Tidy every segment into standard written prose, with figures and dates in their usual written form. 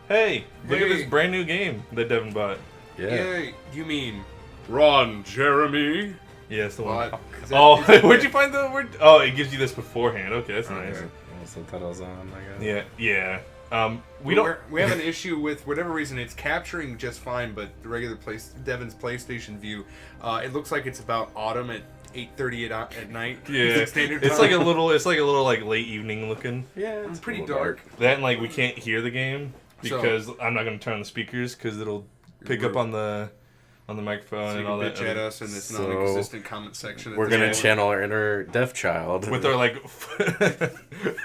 Hey, look at Hey. this brand new game that Devin bought. Yeah. Yay. You mean Ron Jeremy? Yeah, it's the one. What? Where'd you find the word? Oh, it gives you this beforehand. Okay, that's nice. Okay. Subtitles on, I guess. Yeah. We don't. We have an issue with whatever reason. It's capturing just fine, but the regular Devin's PlayStation view, it looks like it's about autumn at 8:30 at night. Yeah, Standard time. it's like a little like late evening looking. Yeah, It's pretty dark. That and like we can't hear the game because I'm not gonna turn on the speakers because it'll pick up on the microphone So and you all can that. bitch at us in this non-existent comment section. We're gonna channel our inner deaf child With our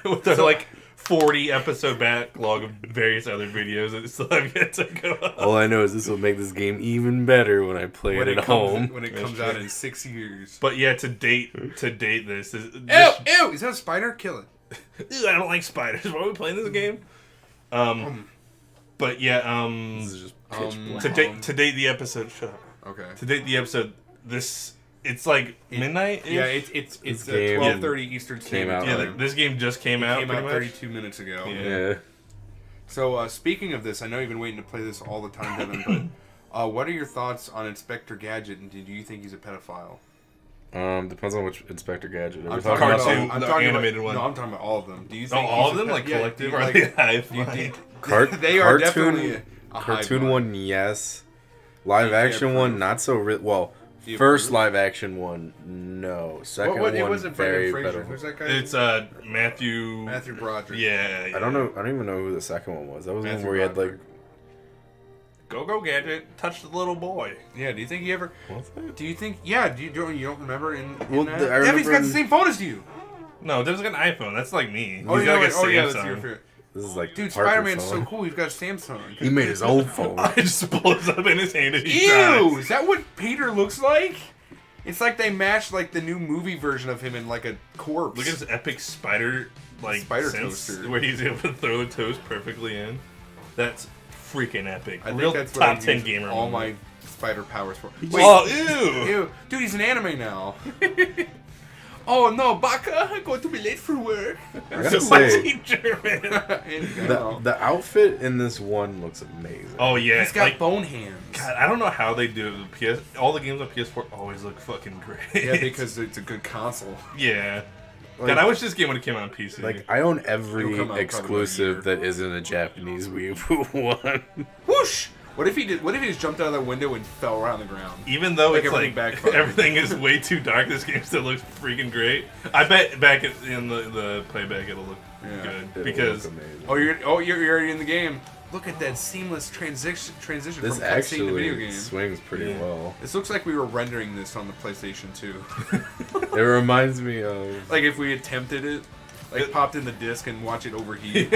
with our 40 episode backlog of various other videos that still have yet to go up. All I know is this will make this game even better when I play it at home. When it comes out in 6 years. But yeah, to date this is. Ew! Is that a spider? Kill it. Ew, I don't like spiders. Why are we playing this game? But yeah, This is just pitch black. to date the episode. Shut up. Okay. To date the episode, it's like midnight. Yeah, it's game 12:30 Eastern Standard out, Time. Yeah, this game just came out. Came out pretty much. 32 minutes ago. Yeah. Yeah. So speaking of this, I know you've been waiting to play this all the time, Devin. But what are your thoughts on Inspector Gadget? And do you think he's a pedophile? Depends on which Inspector Gadget. Are we I'm talking talking about cartoon- about, I'm the talking animated about, one. No, I'm talking about all of them. Do you Oh, think all he's of a them, like yeah, collective, do you or are like- they high do you five? think- they are cartoon, definitely a high cartoon five. one, yes. Live action one, not so. Well, Do you first approve? live action one, no. Second What, it one, wasn't very Brendan Fraser. better. Who's that guy? It's Matthew. Matthew Broderick. Yeah. I don't know. I don't even know who the second one was. That was the one Matthew where he had like. Broderick. Go Gadget, touch the little boy. Yeah. Do you think he ever? What's that? Do you think? Yeah. You don't remember in Well, that? I Devin's remember got the in- same phone as you. No, Dev's got an iPhone. That's like me. Oh, He's yeah, got like a oh yeah, that's your Samsung. favorite. This is like Dude, Parker Spider-Man's phone. so cool. He's got a Samsung. He made his own phone. It just blows up in his hand and he Ew! dies. Is that what Peter looks like? It's like they mashed like the new movie version of him in like a corpse. Look at this epic spider Spider sense toaster. where he's able to throw the toast perfectly in. That's freaking epic. I think Real that's what top I 10 use gamer. all moment. my spider powers for. Oh, ew! Ew. Dude, he's an anime now. Oh no, Baka, I'm going to be late for work. I gotta Why is say, he German? the outfit in this one looks amazing. Oh yeah, He's got like, bone hands. God, I don't know how they do it. All the games on PS4 always look fucking great. Yeah, because it's a good console. yeah. Like- God, I wish this game would have came out on PC. Like I own It'll every come out probably exclusive in a year. that isn't a Japanese Weeaboo one. Whoosh! What if he did? What if he just jumped out of the window and fell around the ground? even though like it's everything like backfired. everything is way too dark, this game still looks freaking great. I bet back in the playback it'll look Yeah. good It'll because look amazing. You're already in the game. Look at that seamless transition This from cutscene to video actually game. swings pretty Yeah. well. This looks like we were rendering this on the PlayStation 2. It reminds me of Like if we attempted it, like popped in the disc and watch it overheat.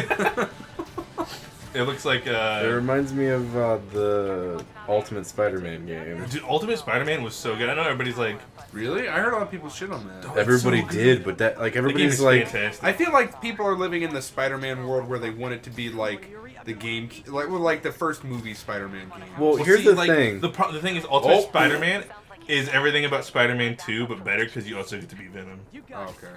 it looks like it reminds me of the Ultimate Spider-Man game. dude, Ultimate Spider-Man was so good. I know everybody's like Really? I heard a lot of people shit on that. Everybody so good. did, but that like the game everybody's is like fantastic. I feel like people are living in the Spider-Man world where they want it to be like the game, like the first movie Spider-Man game. Well, Well, here's see, the like, thing. The thing is, Ultimate Oh. Spider-Man is everything about Spider-Man 2, but better because you also get to be Venom. Oh, okay.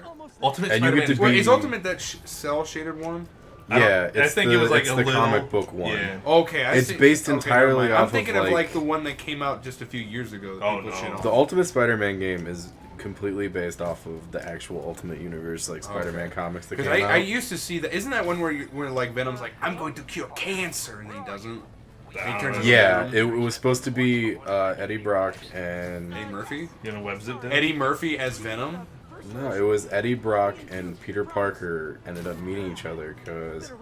Ultimate And you Spider-Man. get to Wait, be- is Ultimate that cell shaded one? I don't- Yeah, I it's think the, it was like it's a the little comic book one. Yeah. Okay, I It's see. based Okay, entirely never mind. off I'm of, thinking of like- like the one that came out just a few years ago. That Oh, people no. shit on. The Ultimate Spider-Man game is completely based off of the actual Ultimate Universe, like Spider-Man comics that came Because out. I used to see that. Isn't that one where like Venom's like, I'm going to cure cancer, and he doesn't. And he turns into yeah, Venom. it was supposed to be Eddie Brock and Eddie Murphy. You know, web zip. Eddie Murphy as Venom. no, it was Eddie Brock and Peter Parker ended up meeting each other because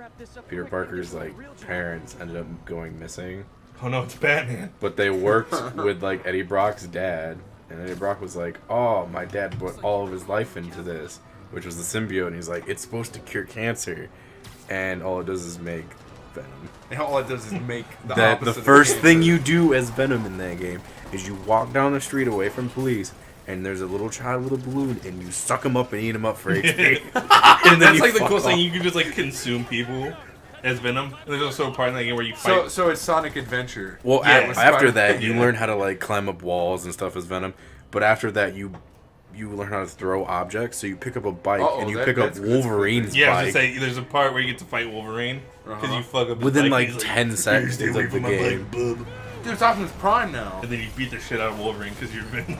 Peter Parker's like parents ended up going missing, Oh no, it's Batman. but they worked with like Eddie Brock's dad, and Eddie Brock was like, "Oh, my dad put all of his life into this," which was the symbiote, and he's like, "It's supposed to cure cancer," and all it does is make Venom. And all it does is make the That opposite the of first cancer. thing you do as Venom in that game is you walk down the street away from police, and there's a little child with a balloon, and you suck him up and eat him up for HP. and then That's you like the fuck coolest thing. off. You can just like consume people as Venom. And there's also a part in that game where you fight. So it's Sonic Adventure. Well, Yeah, with after Spider- that, you Yeah. learn how to like climb up walls and stuff as Venom. But after that, you you learn how to throw objects. So you pick up a bike and you pick up that's Wolverine's Yeah, I bike. was gonna say there's a part where you get to fight Wolverine because you fuck up his Within bike, like he's 10 seconds "Stay of away the from my game. bike, bub." Dude, it's Optimus Prime now. And then you beat the shit out of Wolverine because you're Venom.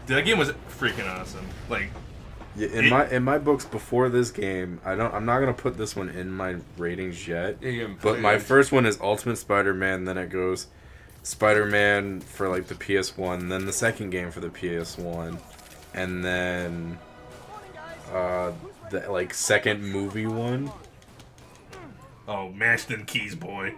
Dude, that game was freaking awesome. Like, Yeah, in my books before this game, I'm not gonna put this one in my ratings yet. Yeah, you haven't But played my it. first one is Ultimate Spider-Man. Then it goes Spider-Man for like the PS1. Then the second game for the PS1, and then the like second movie one. oh, mashed in keys, boy.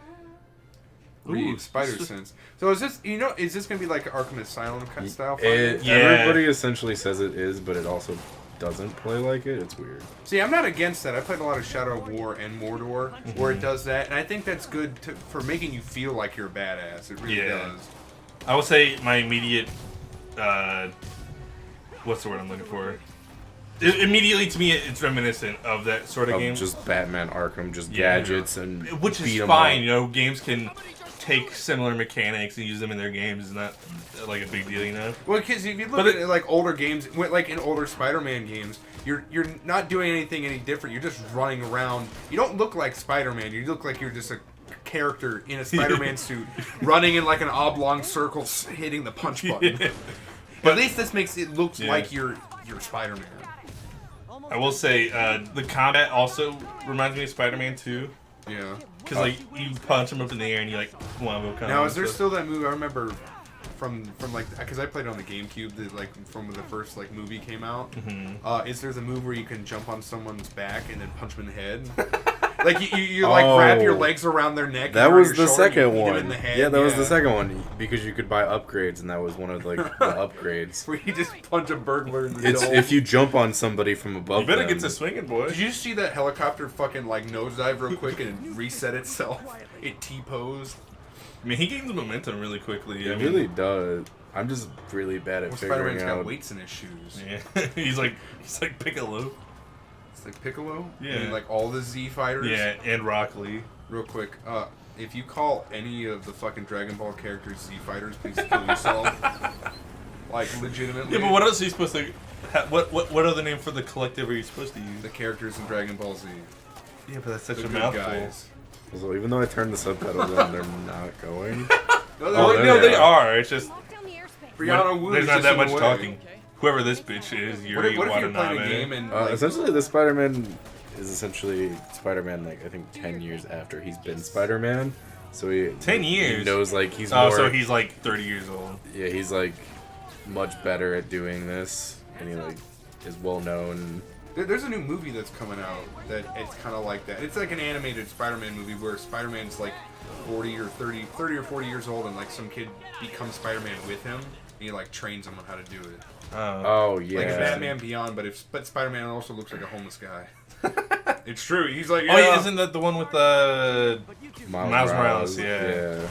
Reed, Spider Sense. So is this, is this gonna be like Arkham Asylum kind of style? Yeah. Everybody essentially says it is, but it also doesn't play like it. It's weird. See, I'm not against that. I played a lot of Shadow of War and Mordor, where it does that, and I think that's good for making you feel like you're a badass. It really does. I would say my immediate, what's the word I'm looking for? Immediately to me, it's reminiscent of that sort of game. Just Batman Arkham, just Yeah. gadgets and Which beat is 'em fine, up. games can take similar mechanics and use them in their games. It's not like a big deal, Well, because if you look at like older games, like in older Spider-Man games, you're not doing anything any different. You're just running around. You don't look like Spider-Man. You look like you're just a character in a Spider-Man suit, running in like an oblong circle, hitting the punch button. But at least this makes it looks like you're Spider-Man. I will say the combat also reminds me of Spider-Man 2. Yeah. Because like you punch him up in the air and you like wombo combo. Now, is there still that movie? I remember from like, because I played it on the GameCube. That like from when the first like movie came out. Is there the move where you can jump on someone's back and then punch them in the head? Like you like wrap your legs around their neck. That and was your the shoulder, second you beat 'em one. in the head. Yeah, that was the second one because you could buy upgrades, and that was one of like the upgrades. Where you just punch a burglar in the It's dome. if you jump on somebody from above. You better them, get to swinging, boy. Did you see that helicopter fucking like nosedive real quick and reset itself? It T-posed. I mean, he gains momentum really quickly. It really does. I'm just really bad at Well, figuring Spider-Man's got out. weights in his shoes. Yeah, he's like Piccolo. It's like Piccolo. Yeah. And like all the Z fighters. Yeah, and Rock Lee. Real quick, if you call any of the fucking Dragon Ball characters Z fighters, please kill yourself. Like legitimately. Yeah, but what else are you supposed to? What other name for the collective are you supposed to use? The characters in Dragon Ball Z. Yeah, but that's such The a good mouthful. guys. So even though I turned the subtitles on, they're not going. No, Oh, they're- there No, they they are. It's just Brianna Wu there's is not just that in the much way. talking. Whoever this bitch is, What Yuri if you're playing Watanabe. a game and like, Essentially, the Spider-Man is essentially Spider-Man. Like I think 10 years after he's been Spider-Man, so he 10 He years? knows like he's Oh, more. so he's like 30 years old. Yeah, he's like much better at doing this, and he like is well known. there's a new movie that's coming out that it's kind of like that. It's like an animated Spider-Man movie where Spider-Man's like 30 or 40 years old, and like some kid becomes Spider-Man with him, and he like trains him on how to do it. Oh yeah. Like Batman Beyond, but Spider-Man also looks like a homeless guy. It's true. He's like, Oh, yeah, isn't that the one with Miles Morales, yeah.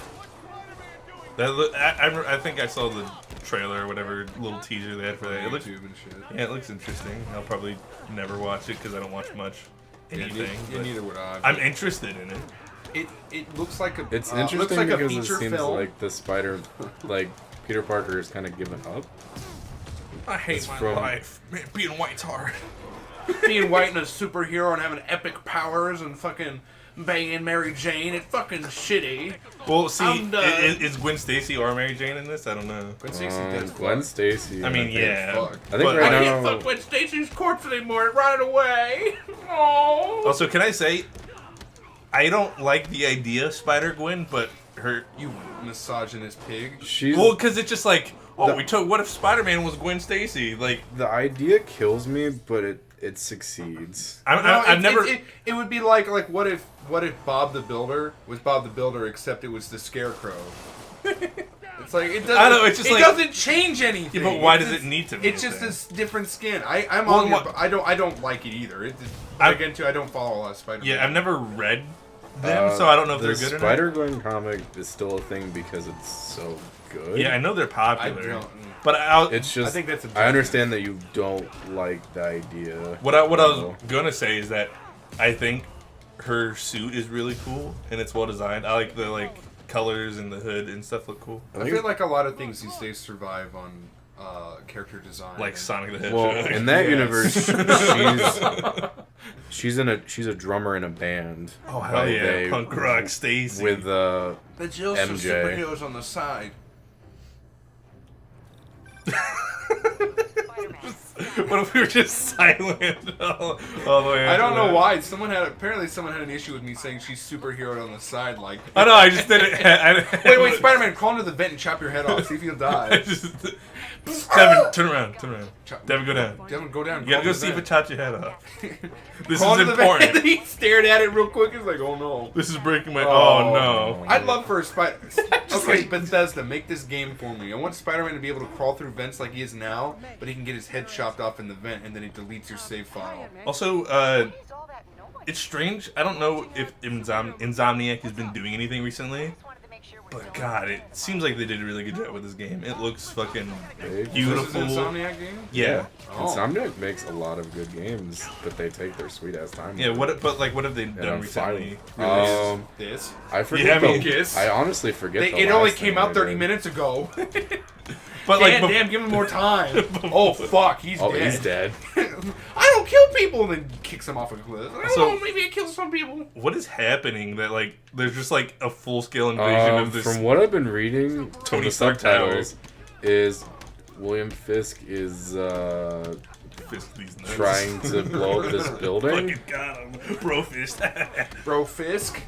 I think I saw the trailer or whatever little teaser they had for that. It looks, YouTube and shit. yeah, it looks interesting. I'll probably never watch it because I don't watch much anything. Yeah, but neither would I. I'm interested in it. It looks like a It's looks interesting like a because it feature seems film. like the Spider, like Peter Parker is kind of given up. I hate It's my from- life. Man, being white's hard. Being white and a superhero and having epic powers and fucking banging Mary Jane, it's fucking shitty. Well, see, I'm done. is Gwen Stacy or Mary Jane in this? I don't know. Gwen Stacy's dead as Gwen fuck. Stacy. I mean, think- yeah. fuck. I think But- right I now. can't fuck Gwen Stacy's corpse anymore. It rotted away. Oh. Also, can I say, I don't like the idea of Spider-Gwen, but her... You misogynist pig. She's Well, because it's just like, oh, The- what if Spider-Man was Gwen Stacy? Like, the idea kills me, but it sucks. I've never... It would be like what if Bob the Builder was Bob the Builder except it was the Scarecrow. It's like it doesn't. I know, it's just it like- doesn't change anything. Yeah, but why It's does just- it need to be It's a just thing? this different skin. I'm Well, on your, what- I don't like it either. I- Again, too, I don't follow a lot of Spider-Man. Yeah, I've never read them, so I don't know if the they're good or not. Spider-Gwen comic is still a thing because it's so good. Yeah, I know they're I popular. don't. But It's just. I think that's I understand that you don't like the idea. what I was gonna say is that I think her suit is really cool and it's well designed. I like the colors and the hood and stuff look cool. I feel like a lot of things these days survive on character design. Like Sonic the Hedgehog. Well, in that Yes. universe, she's a drummer in a band. Oh hell by yeah, they- punk rock Stacy. with But you also MJ. superheroes on the side. What if we were just silent all the way? I don't after know that? why. Apparently someone had an issue with me saying she's superheroed on the side. Like, I know. I just didn't. wait, Spider-Man, crawl into the vent and chop your head off. See if you'll die. Devin, turn around. Devin, go down. Devin, go down. You gotta go crawl see to if the it chopped your head off. This Crawl is to the vent. important. He stared at it real quick. He's like, oh no. This is breaking my. Oh no. I'd love for a Spider. Okay, like- Bethesda, make this game for me. I want Spider-Man to be able to crawl through vents like he is now, but he can get his head chopped off in the vent, and then he deletes your save file. Also, it's strange. I don't know if Insomniac has been doing anything recently, but God, it seems like they did a really good job with this game. It looks fucking Big. beautiful. This is an Insomniac game? Yeah. Oh. Insomniac makes a lot of good games, but they take their sweet ass time. Yeah. with it. What have they And done I'm recently? fine. This? I forget. Yeah, I mean- Focus. I honestly forget. the It only last came thing out they 30 did. minutes ago. But like, Damn, give him more time. Oh, fuck, he's Oh, dead. he's dead. I don't kill people, and then kicks him off a cliff. I don't So- know, maybe I kill some people. what is happening that like there's just like a full scale invasion of this? From what I've been reading, Tony from the Stark subtitles, is William Fisk is Fist these nuts. trying to blow up this building. Fucking got him, bro. Fist. Bro, Fisk?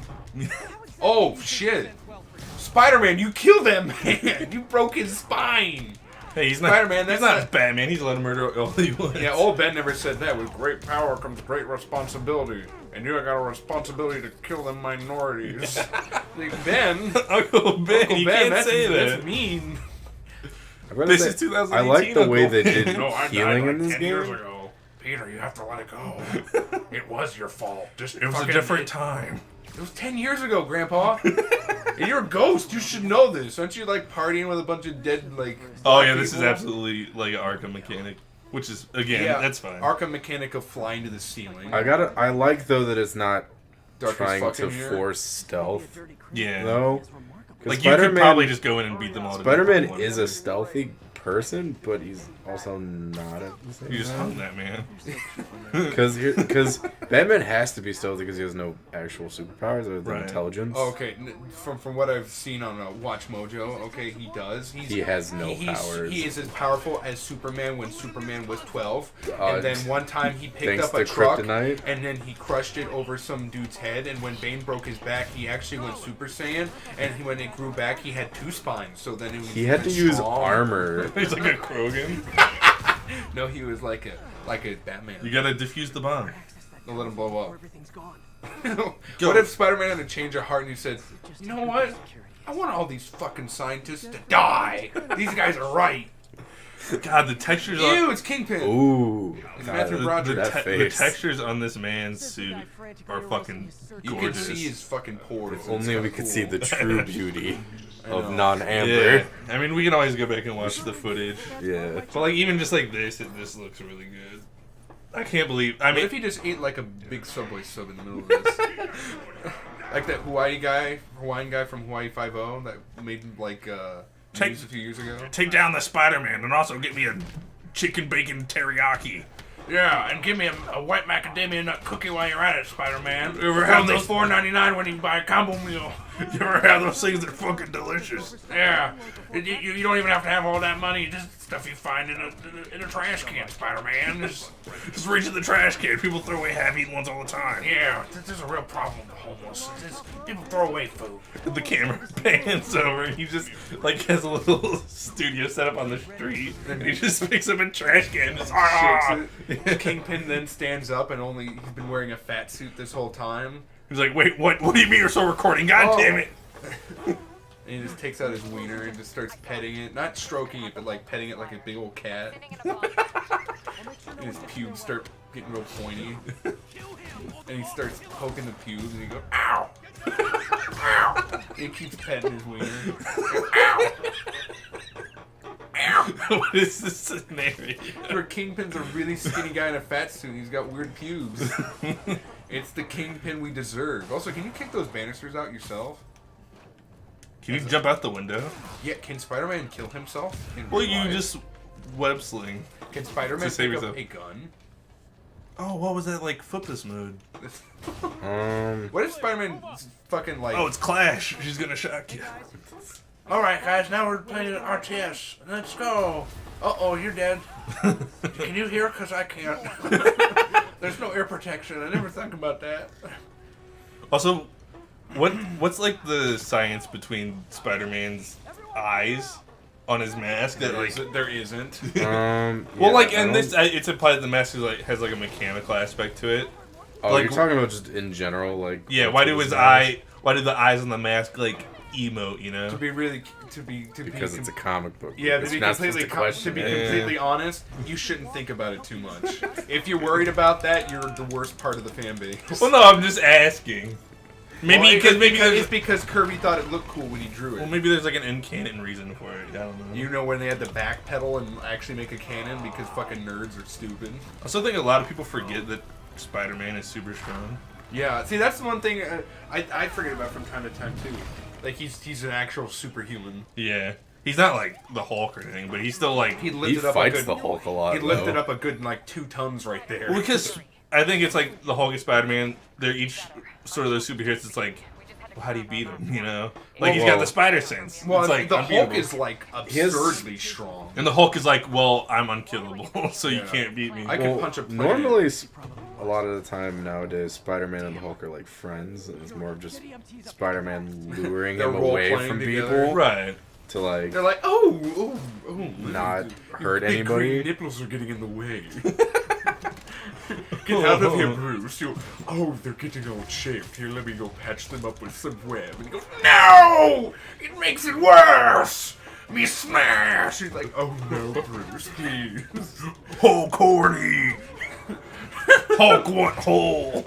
Oh, shit. Spider-Man, you killed that man. You broke his spine. Hey, he's not. Spider-Man, He's that's not not- Batman. He's allowed to murder all he wants. Yeah, old Ben never said that. With great power comes great responsibility. And you got a responsibility to kill them minorities. Like, Ben, Uncle Ben. Uncle You Ben, can't say that. that's mean. I've gotta This say, is 2018. I like the way they did No, I died healing like in this 10 years game. ago. Peter, you have to let it go. It was your fault. Just It was a fucking- different time. It was 10 years ago, Grandpa. And you're a ghost. You should know this. Aren't you like partying with a bunch of dead like? Oh black yeah, this is people? absolutely like an Arkham mechanic, which is again that's fine. Arkham mechanic of flying to the ceiling. I like though that it's not Dark as trying fuck to in here. force stealth Yeah. though. 'Cause Like you could probably just go in and beat them all. to death with Spider-Man one is a move. stealthy person, but he's also not at the same You just time. hung that man. Because Batman has to be stealthy because he has no actual superpowers other than Right. intelligence. Oh, okay, from what I've seen on Watch Mojo, okay, he does. He has no powers. He is as powerful as Superman when Superman was 12. Uh, And then one time he picked thanks up a to truck kryptonite. and then he crushed it over some dude's head. And when Bane broke his back, he actually went Super Saiyan. And when it grew back, he had 2 spines. So then it was He had to even use strong. armor. He's like a Krogan. No, he was like a Batman. You gotta defuse the bomb. Don't let him blow up. Everything's gone. What if Spider-Man had to change a heart and he said, you know what? I want all these fucking scientists to die. These guys are right. God, the textures on Ew, it's Kingpin. Ooh, It's God, Matthew Broderick. that the face. textures on this man's suit are fucking You can gorgeous. see his fucking pores. It's Only kinda we could cool. see the true beauty I of know. non-amber. Yeah, I mean we can always go back and watch the footage, Yeah. but like even just like this, it just looks really good. I can't believe. I What mean, if he just ate like a big Subway sub in the middle of this? Like that Hawaiian guy from Hawaii Five-0 that made like Take- news a few years ago. take down the Spider-Man and also get me a chicken bacon teriyaki. Yeah, and give me a white macadamia nut cookie while you're at it, Spider-Man. You ever had Only those- $4.99 when you buy a combo meal. You ever have those things that are fucking delicious? Yeah, you don't even have to have all that money. Just stuff you find in a trash can, Spider-Man. Just reach in the trash can. People throw away half-eaten ones all the time. Yeah, there's a real problem with the homeless. People throw away food. The camera pans over and he just like has a little studio set up on the street and he just picks up a trash can and just Shakes it. Kingpin then stands up and he's been wearing a fat suit this whole time. He's like, wait, what do you mean you're still recording? God Oh. damn it. And he just takes out his wiener and just starts petting it. Not stroking it, but like petting it like a big old cat. And his pubes start getting real pointy. And he starts poking the pubes and he goes, ow! Ow! And he keeps petting his wiener. Ow! Ow! What is this scenario? Where Kingpin's a really skinny guy in a fat suit and he's got weird pubes. It's the Kingpin we deserve. Also, can you kick those banisters out yourself? Can you jump out the window? Yeah, can Spider-Man kill himself? In Well, real you life? just web sling. Can Spider-Man To save pick up yourself. a gun? Oh, what was that like? Flipless mode. What if Spider-Man fucking like? Oh, it's Clash. She's gonna shock you. All right, guys. Now we're playing RTS. Let's go. Uh-oh, you're dead. Can you hear? Cause I can't. There's no ear protection. I never think about that. Also, what's like the science between Spider-Man's eyes on his mask? That like There isn't. well, like in this, it's implied that the mask is like has like a mechanical aspect to it. Oh, like, you're talking about just in general, like Yeah, like, why with do his mask? why do the eyes on the mask like emote? You know? Because it's a comic book. Yeah, It's to be not completely supposed to question it. completely honest, you shouldn't think about it too much. If you're worried about that, you're the worst part of the fan base. Well, no, I'm just asking. Maybe Well, because it's because Kirby thought it looked cool when he drew it. well, maybe there's like an in canon reason for it. I don't know. You know when they had to backpedal and actually make a cannon because fucking nerds are stupid. I also think a lot of people forget that Spider-Man is super strong. Yeah, see that's the one thing I forget about from time to time too. Like he's an actual superhuman. Yeah, he's not like the Hulk or anything, but he's still like. He He lifted up a fights good, the Hulk a lot. He lifted though. up a good like 2 tons right there. Well, because I think it's like the Hulk and Spider-Man. They're each sort of those superheroes. It's like, well, how do you beat him? You know, like he's got the spider sense. well, it's like the Hulk unbeatable. is like has- absurdly strong. And the Hulk is like, well, I'm unkillable, so you Yeah. can't beat me. I could punch a planet. Normally, a lot of the time nowadays, Spider-Man and the Hulk are like friends, and it's more of just Spider-Man luring They're him away role-playing from together. people Right. to like They're like, oh, not hurt big green anybody. nipples are getting in the way. Get out of here, Bruce. They're getting all chafed. Here, let me go patch them up with some web. And he goes, no! It makes it worse! Me smash! He's like, oh no, Bruce, please. Hulk horny. Hulk want hole.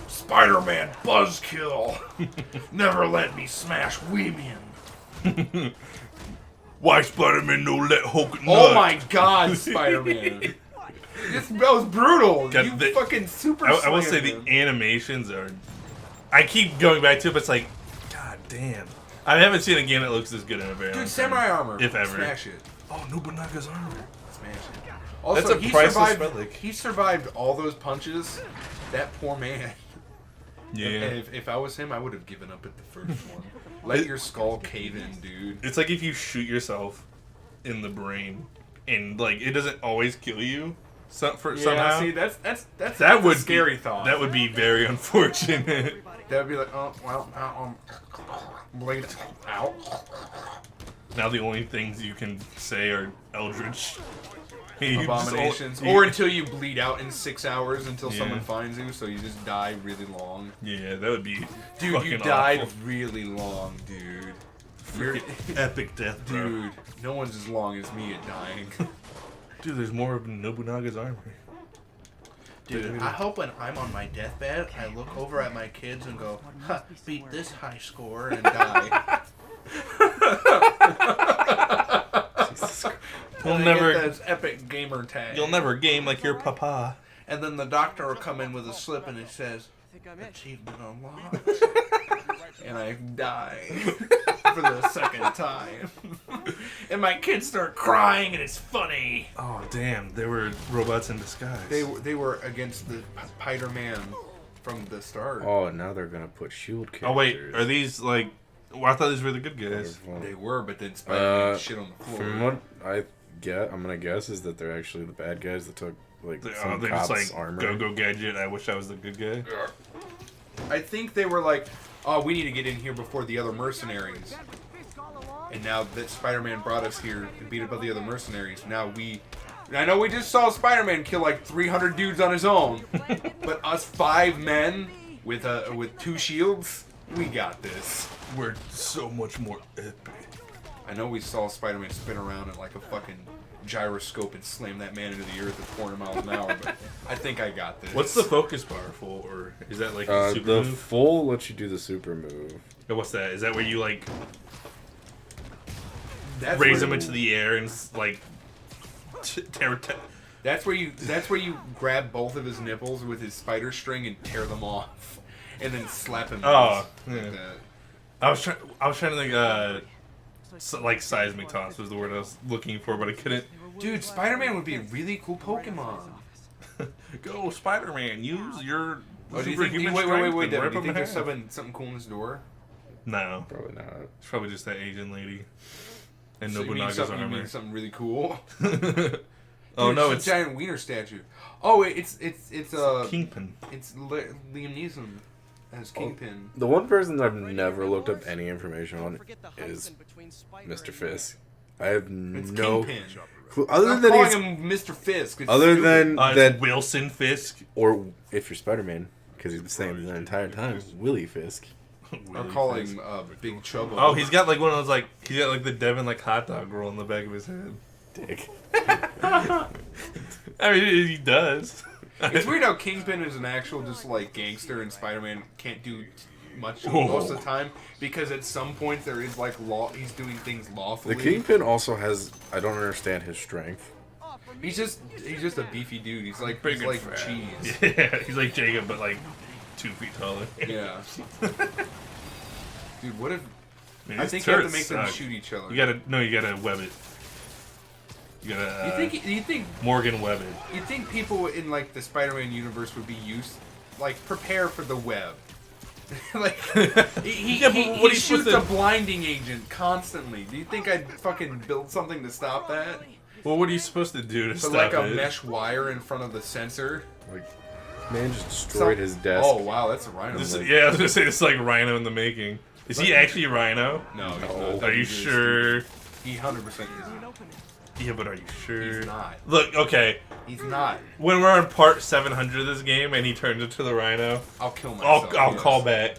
Spider-Man buzzkill. Never let me smash women. Why Spider-Man no let Hulk nut? Oh my god, Spider-Man. That was brutal. God, You the- fucking super I will say slammed the him. animations are. I keep going back to it, but it's like, god damn. I haven't seen a game that looks this good in a very long Dude, time. samurai armor. If ever. Smash it. Oh, Nobunaga's armor. Smash it. Also, That's a he priceless survived, relic. He survived all those punches. That poor man. Yeah. If I was him, I would have given up at the first one. Let your skull cave in, dude. It's like if you shoot yourself in the brain, and like it doesn't always kill you. Somehow. See, that's That a would scary be, thought. That would be very unfortunate. That would be like, oh well, blade out. Now the only things you can say are Eldritch. You just Abominations. all- Or until you bleed out in 6 hours until Yeah. someone finds you, so you just die really long. Yeah, that would be. Dude, fucking you died awful. really long, dude. You're, Epic death, bro. dude, no one's as long as me at dying. Dude, there's more of Nobunaga's armor. Dude, I hope when I'm on my deathbed, I look over at my kids and go, huh, beat this high score and die. You'll And I never, get those epic gamer tags. you'll never game like your papa. And then the doctor will come in with a slip and he says, achievement unlocked. And I die for the second time. And my kids start crying, and it's funny. Oh damn, they were robots in disguise. They were against the Spider-Man from the start. Oh, now they're gonna put shield characters. Oh wait, are these like? Well, I thought these were the good guys. They were, but then Spider-Man shit on the floor. From what I'm gonna guess is that they're actually the bad guys that took like some They're cop's just like armor. go gadget. I wish I was the good guy. I think they were like, oh, we need to get in here before the other mercenaries. And now that Spider-Man brought us here to beat up all the other mercenaries, now I know we just saw Spider-Man kill like 300 dudes on his own, but us 5 men with 2 shields, we got this. We're so much more epic. I know we saw Spider-Man spin around in like a fucking gyroscope and slam that man into the earth at 400 miles an hour, but I think I got this. What's the focus bar for, or is that like a super the move? full lets you do the super move. Or what's that? Is that where you like That's raise where- them into the air and like tear? That's where you grab both of his nipples with his spider string and tear them off, and then slap him. Oh, like yeah. that. I was trying to think. Like seismic toss was the word I was looking for, but I couldn't. Dude, Spider-Man would be a really cool Pokemon. Go, Spider-Man. Use your Oh, do you think? superhuman Wait, strength Devin. and Do rip you 'em think in there's half. something cool in this door? No. Probably not. It's probably just that Asian lady. And So you mean Nobunaga's something, armor. something really cool? Oh Dude, no, it's it's a giant wiener statue. Oh wait, it's Kingpin. Liam Neeson as Kingpin. The one person I've never looked up any information on is Mr. Fisk. I have It's no Kingpin. clue. Other I'm than calling he's, him Mr. Fisk. It's other stupid. than It's that, Wilson Fisk. or if you're Spider-Man, because he's the same the entire time, Willie Fisk. I'll call him Big Chubbo. Oh, he's got like one of those like he's got like the Devin like hot dog roll in the back of his head. Dick. I mean, he does. It's weird how Kingpin is an actual just like gangster and Spider-Man can't do much most of the time because at some point there is like law. He's doing things lawfully. The Kingpin also has. I don't understand his strength. He's just a beefy dude. He's like Big he's and like fat. cheese. Yeah, he's like Jacob, but like 2 feet taller. Yeah. Dude, what if? Man, I his think you have to turrets make them suck. shoot each other. You gotta web it. You gotta. You think Morgan web it. you think people in like the Spider-Man universe would be prepare for the web? Like he Yeah, but what are you shoots supposed a to- blinding agent constantly. Do you think I'd fucking build something to stop that? Well, what are you supposed to do to Put stop like a it? mesh wire in front of the sensor. Like, man just destroyed his desk. Oh wow, that's a rhino. This is, yeah, I was gonna say it's like Rhino in the making. Is he actually Rhino? No, he's No. not. Are you He's sure? stupid. He 100% isn't. Yeah, but are you sure? He's not. Look, okay. He's not. When we're on part 700 of this game and he turns into the Rhino, I'll kill myself. I'll yes. call back.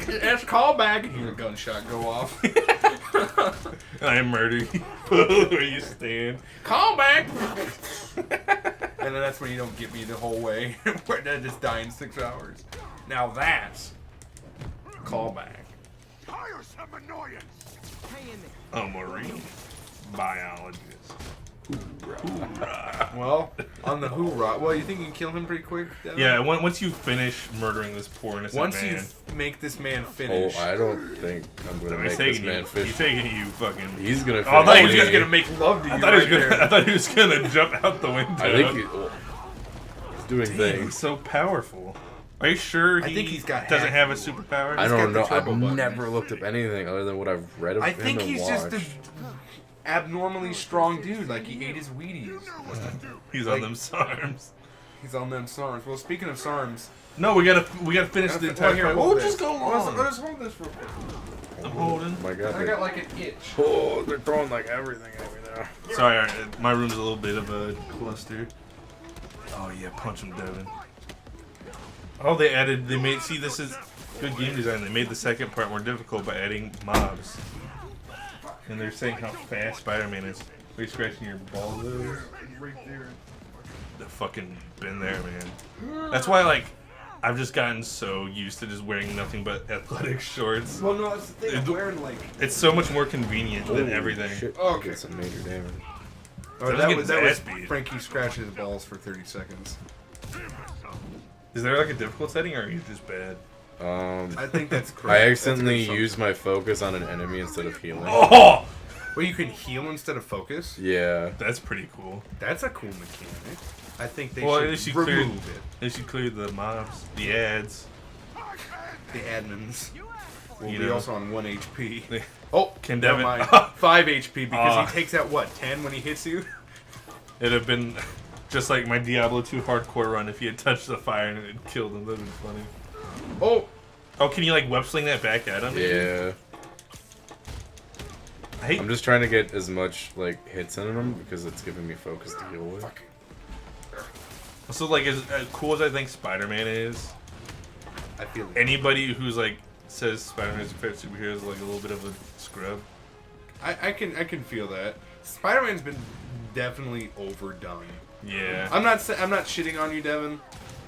It's call back. And hear a gunshot go off. And I murder you where you stand. Call back. And then that's when you don't get me the whole way. Where I just die in 6 hours. Now that's call back. Tiresome annoyance. A marine biologist. Hoorah. Well, on the hoorah. Well, you think you can kill him pretty quick? Devin? Yeah, once you finish murdering this poor innocent Once man. you make this man Oh, finish. I don't think I'm gonna He's make this taking man you. fish. He's taking you fucking. He's gonna. Oh, I thought he was finish just me. gonna make love to you. I thought, he was right gonna, I there. thought he was gonna jump out the window. I think he's doing Damn, things. he's so powerful. Are you sure I think he's got doesn't have a hacked. superpower? I got don't the know. I've turbo button. never looked up anything other than what I've read of I him think and he's watched. just a abnormally strong dude. Like he ate his Wheaties. He's like- on them SARMs. He's on them SARMs. Well, speaking of SARMs, No, we gotta finish the entire here, fight. hold We'll this. just go long. Let's hold this real quick. I'm holding. Oh my god. I got like an itch. Oh, they're throwing like everything at me now. Sorry, my room's a little bit of a cluster. Oh yeah, punch him, Devin. Oh, they made. See, this is good game design. They made the second part more difficult by adding mobs. And they're saying how fast Spider-Man is. Are you scratching your balls over? Right there. The fucking been there, man. That's why, like, I've just gotten so used to just wearing nothing but athletic shorts. Well, no, that's the thing. I'm wearing like. It's so much more convenient than Oh, everything. Shit, Okay. okay. Did some major damage. Or Doesn't that get was his ass beat. Frankie scratching his balls for 30 seconds. Is there like a difficult setting, or are you just bad? I think that's correct. I That's accidentally good used my focus on an enemy instead of healing. Oh, Well, you can heal instead of focus. Yeah. that's pretty cool. That's a cool mechanic. I think they Well, at should least you cleared. remove it. They should clear the mobs, the ads. The admins will You be know. also on 1 HP. They- Oh, Can never Devin- mind. 5 HP because Ah. he takes out what 10 when he hits you. It'd have been just like my Diablo 2 hardcore run if he had touched the fire and it had killed him. That'd been funny. Oh, Oh, can you like web sling that back at him? Yeah. I hate. I'm just trying to get as much like hits in him because it's giving me focus to heal with. So like as cool as I think Spider-Man is, I feel it. anybody who's like says Spider-Man's a favorite superhero is like a little bit of a scrub. I can feel that. Spider-Man's been definitely overdone. Yeah. I'm not shitting on you, Devin.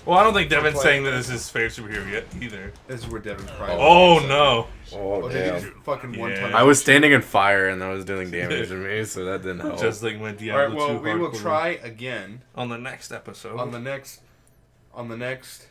Well, I don't think Devin's Play- saying that this is his favorite superhero yet either. This is where Devin cried. Oh no. Oh Oh, did he damn. just fucking one Yeah. time? I was standing in fire and that was doing damage to me, so that didn't help. Just like my All Diablo right. Well, 2 we will hardcore try again on the next episode. on the next